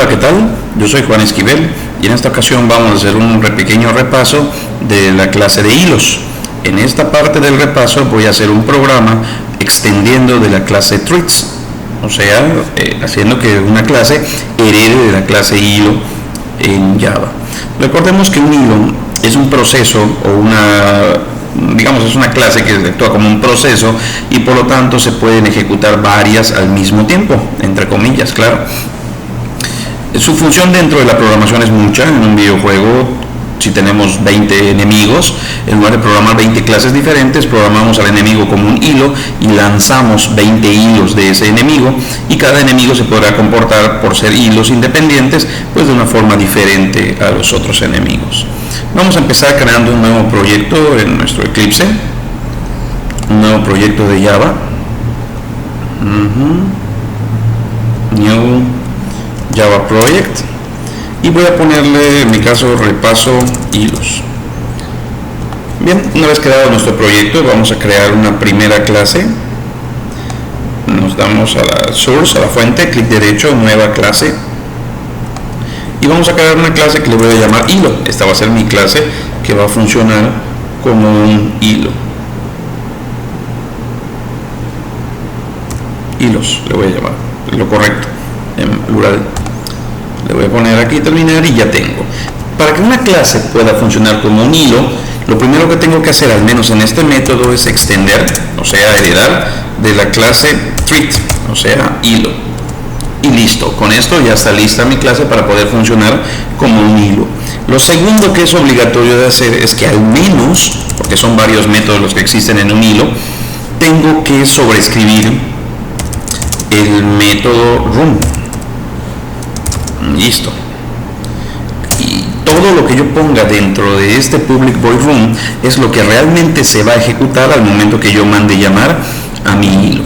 Hola, ¿qué tal? Yo soy Juan Esquivel y en esta ocasión vamos a hacer un pequeño repaso de la clase de hilos. En esta parte del repaso voy a hacer un programa extendiendo de la clase Threads, o sea, haciendo que una clase herede de la clase hilo en Java. Recordemos que un hilo es un proceso o es una clase que actúa como un proceso y por lo tanto se pueden ejecutar varias al mismo tiempo, entre comillas, claro. Su función dentro de la programación es mucha. En un videojuego, si tenemos 20 enemigos, en lugar de programar 20 clases diferentes, programamos al enemigo como un hilo y lanzamos 20 hilos de ese enemigo, y cada enemigo se podrá comportar, por ser hilos independientes, pues de una forma diferente a los otros enemigos. Vamos a empezar creando un nuevo proyecto en nuestro Eclipse, un nuevo proyecto de Java. New Java Project, y voy a ponerle, en mi caso, repaso hilos. Bien, una vez creado nuestro proyecto, vamos a crear una primera clase. Nos damos a la source, a la fuente, clic derecho, nueva clase, y vamos a crear una clase que le voy a llamar hilo. Esta va a ser mi clase que va a funcionar como un hilo. Hilos le voy a llamar, es lo correcto, en plural. Le voy a poner aquí terminar y ya tengo. Para que una clase pueda funcionar como un hilo, lo primero que tengo que hacer, al menos en este método, es extender, o sea, heredar de la clase thread, o sea, hilo. Y listo, con esto ya está lista mi clase para poder funcionar como un hilo. Lo segundo que es obligatorio de hacer es que al menos, porque son varios métodos los que existen en un hilo, tengo que sobreescribir el método room. Listo. Y todo lo que yo ponga dentro de este public void room es lo que realmente se va a ejecutar al momento que yo mande llamar a mi hilo.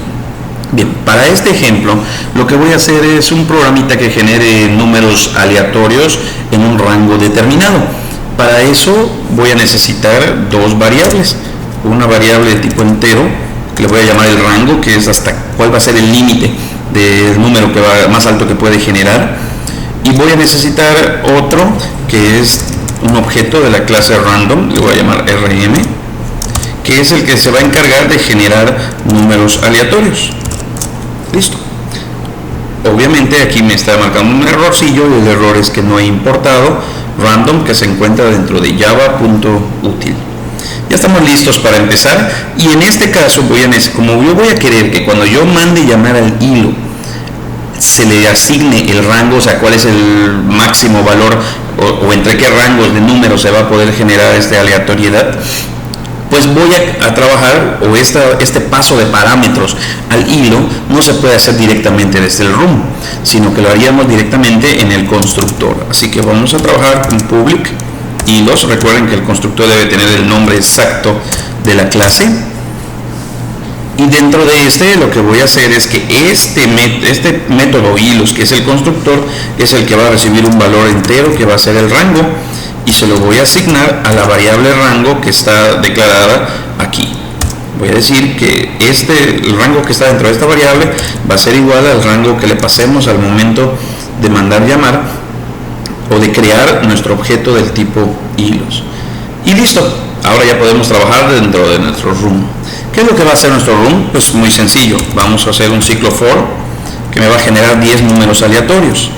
Bien, para este ejemplo lo que voy a hacer es un programita que genere números aleatorios en un rango determinado. Para eso voy a necesitar dos variables. Una variable de tipo entero, que le voy a llamar el rango, que es hasta cuál va a ser el límite del número más alto que puede generar. Y voy a necesitar otro que es un objeto de la clase random, le voy a llamar rm, que es el que se va a encargar de generar números aleatorios. Listo. Obviamente aquí me está marcando un errorcillo, y el error es que no he importado random, que se encuentra dentro de java.util. Ya estamos listos para empezar, y en este caso como yo voy a querer que cuando yo mande llamar al hilo se le asigne el rango, o sea, cuál es el máximo valor o entre qué rangos de números se va a poder generar esta aleatoriedad, pues voy a trabajar, o este paso de parámetros al hilo no se puede hacer directamente desde el room, sino que lo haríamos directamente en el constructor. Así que vamos a trabajar con public hilos. Recuerden que el constructor debe tener el nombre exacto de la clase. Y dentro de lo que voy a hacer es que este método hilos, que es el constructor, es el que va a recibir un valor entero que va a ser el rango, y se lo voy a asignar a la variable rango que está declarada aquí. Voy a decir que el rango que está dentro de esta variable va a ser igual al rango que le pasemos al momento de mandar llamar o de crear nuestro objeto del tipo hilos. Y listo, ahora ya podemos trabajar dentro de nuestro room. ¿Qué es lo que va a hacer nuestro room? Pues muy sencillo, vamos a hacer un ciclo for que me va a generar 10 números aleatorios.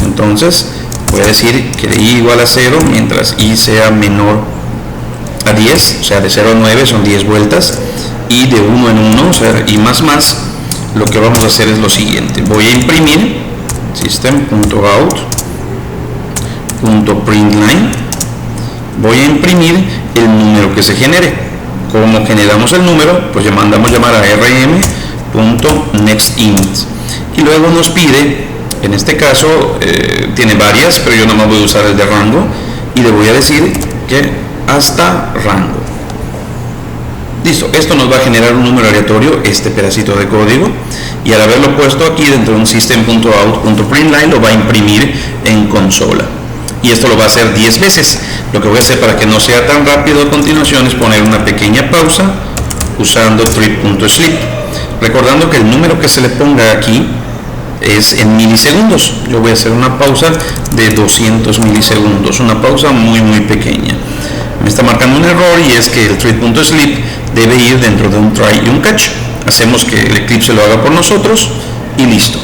Entonces voy a decir que de i igual a 0 mientras i sea menor a 10, o sea, de 0 a 9 son 10 vueltas, y de 1 en 1, o sea, i más, lo que vamos a hacer es lo siguiente. Voy a imprimir system.out.println, voy a imprimir el número que se genere. Como generamos el número, pues ya mandamos llamar a rm.nextInt, y luego nos pide, en este caso tiene varias, pero yo nomás voy a usar el de rango, y le voy a decir que hasta rango. Listo, esto nos va a generar un número aleatorio, este pedacito de código, y al haberlo puesto aquí dentro de un system.out.println lo va a imprimir en consola. Y esto lo va a hacer 10 veces. Lo que voy a hacer para que no sea tan rápido a continuación es poner una pequeña pausa usando trip.sleep, recordando que el número que se le ponga aquí es en milisegundos. Yo voy a hacer una pausa de 200 milisegundos, una pausa muy pequeña. Me está marcando un error y es que el thread.sleep debe ir dentro de un try y un catch. Hacemos que el Eclipse lo haga por nosotros y listo.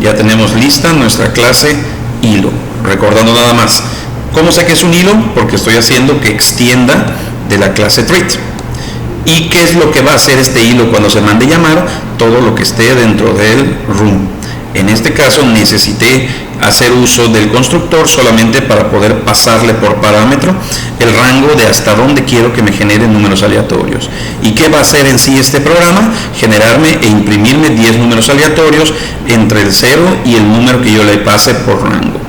Ya tenemos lista nuestra clase hilo. Recordando nada más, ¿cómo sé que es un hilo? Porque estoy haciendo que extienda de la clase thread. ¿Y qué es lo que va a hacer este hilo cuando se mande llamar? Todo lo que esté dentro del room. En este caso necesité hacer uso del constructor solamente para poder pasarle por parámetro el rango de hasta dónde quiero que me generen números aleatorios. ¿Y qué va a hacer en sí este programa? Generarme e imprimirme 10 números aleatorios entre el 0 y el número que yo le pase por rango.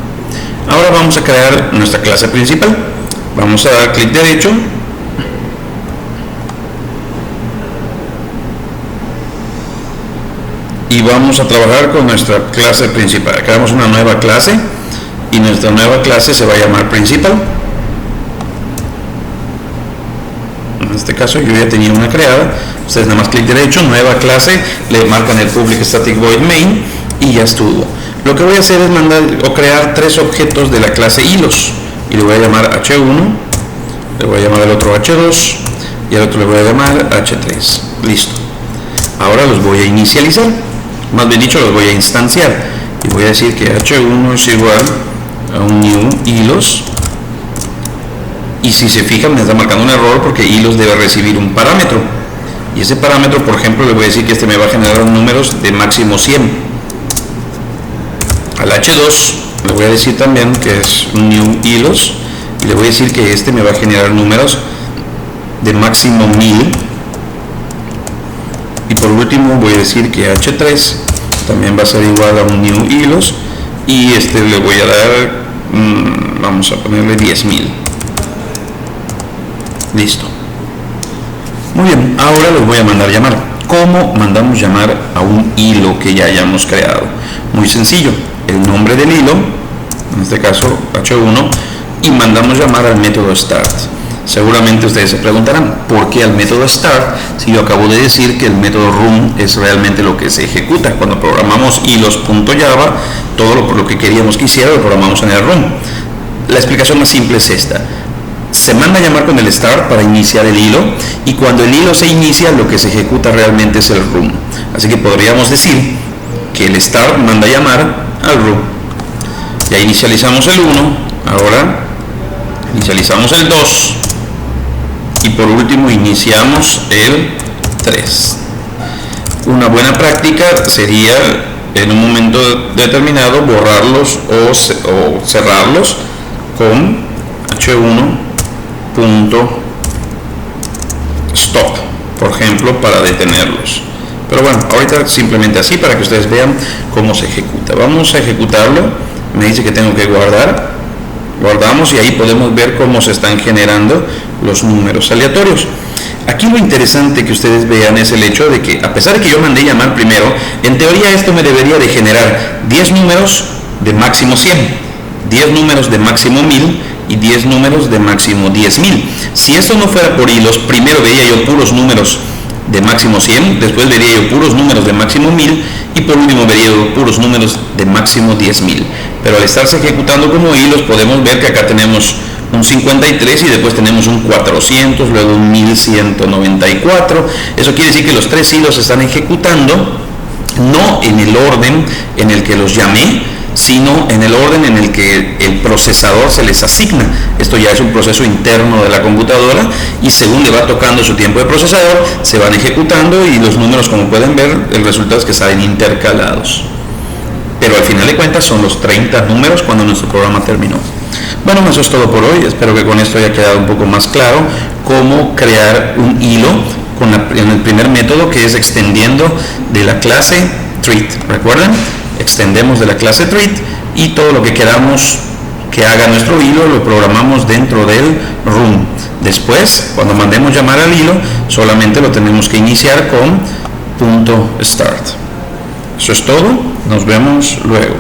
Ahora vamos a crear nuestra clase principal. Vamos a dar clic derecho y vamos a trabajar con nuestra clase principal. Creamos una nueva clase y nuestra nueva clase se va a llamar principal. En este caso yo ya tenía una creada. Ustedes nada más clic derecho, nueva clase, le marcan el public static void main y ya estuvo. Lo que voy a hacer es mandar o crear 3 objetos de la clase hilos y le voy a llamar H1, le voy a llamar al otro H2 y al otro le voy a llamar H3. Listo. Ahora los voy a inicializar, más bien dicho los voy a instanciar y voy a decir que H1 es igual a un new hilos, y si se fijan me está marcando un error porque hilos debe recibir un parámetro y ese parámetro, por ejemplo, le voy a decir que este me va a generar números de máximo 100. Al H2 le voy a decir también que es un new hilos y le voy a decir que este me va a generar números de máximo 1000. Y por último voy a decir que H3 también va a ser igual a un new hilos y este le voy a dar, vamos a ponerle 10.000. Listo. Muy bien, ahora los voy a mandar llamar. ¿Cómo mandamos llamar a un hilo que ya hayamos creado? Muy sencillo, el nombre del hilo, en este caso H1, y mandamos llamar al método start. Seguramente ustedes se preguntarán, ¿por qué al método start? Si yo acabo de decir que el método room es realmente lo que se ejecuta. Cuando programamos hilos.java, todo lo que queríamos que hiciera lo programamos en el room. La explicación más simple es esta. Se manda a llamar con el start para iniciar el hilo, y cuando el hilo se inicia, lo que se ejecuta realmente es el room. Así que podríamos decir que el start manda a llamar al room. Ya inicializamos el 1, ahora inicializamos el 2 y por último iniciamos el 3. Una buena práctica sería en un momento determinado borrarlos o cerrarlos con h1.stop, por ejemplo, para detenerlos. Pero bueno, ahorita simplemente así para que ustedes vean cómo se ejecuta. Vamos a ejecutarlo. Me dice que tengo que guardar. Guardamos y ahí podemos ver cómo se están generando los números aleatorios. Aquí lo interesante que ustedes vean es el hecho de que, a pesar de que yo mandé llamar primero, en teoría esto me debería de generar 10 números de máximo 100, 10 números de máximo 1000 y 10 números de máximo 10.000. Si esto no fuera por hilos, primero vería yo puros números de máximo 100, después vería yo puros números de máximo 1000 y por último vería yo puros números de máximo 10.000. Pero al estarse ejecutando como hilos podemos ver que acá tenemos un 53 y después tenemos un 400, luego un 1194. Eso quiere decir que los 3 hilos se están ejecutando no en el orden en el que los llamé, sino en el orden en el que el procesador se les asigna. Esto ya es un proceso interno de la computadora y según le va tocando su tiempo de procesador, se van ejecutando y los números, como pueden ver, el resultado es que salen intercalados. Pero al final de cuentas son los 30 números cuando nuestro programa terminó. Bueno, eso es todo por hoy. Espero que con esto haya quedado un poco más claro cómo crear un hilo en el primer método, que es extendiendo de la clase thread. ¿Recuerdan? Extendemos de la clase thread y todo lo que queramos que haga nuestro hilo lo programamos dentro del room. Después, cuando mandemos llamar al hilo, solamente lo tenemos que iniciar con .start. Eso es todo. Nos vemos luego.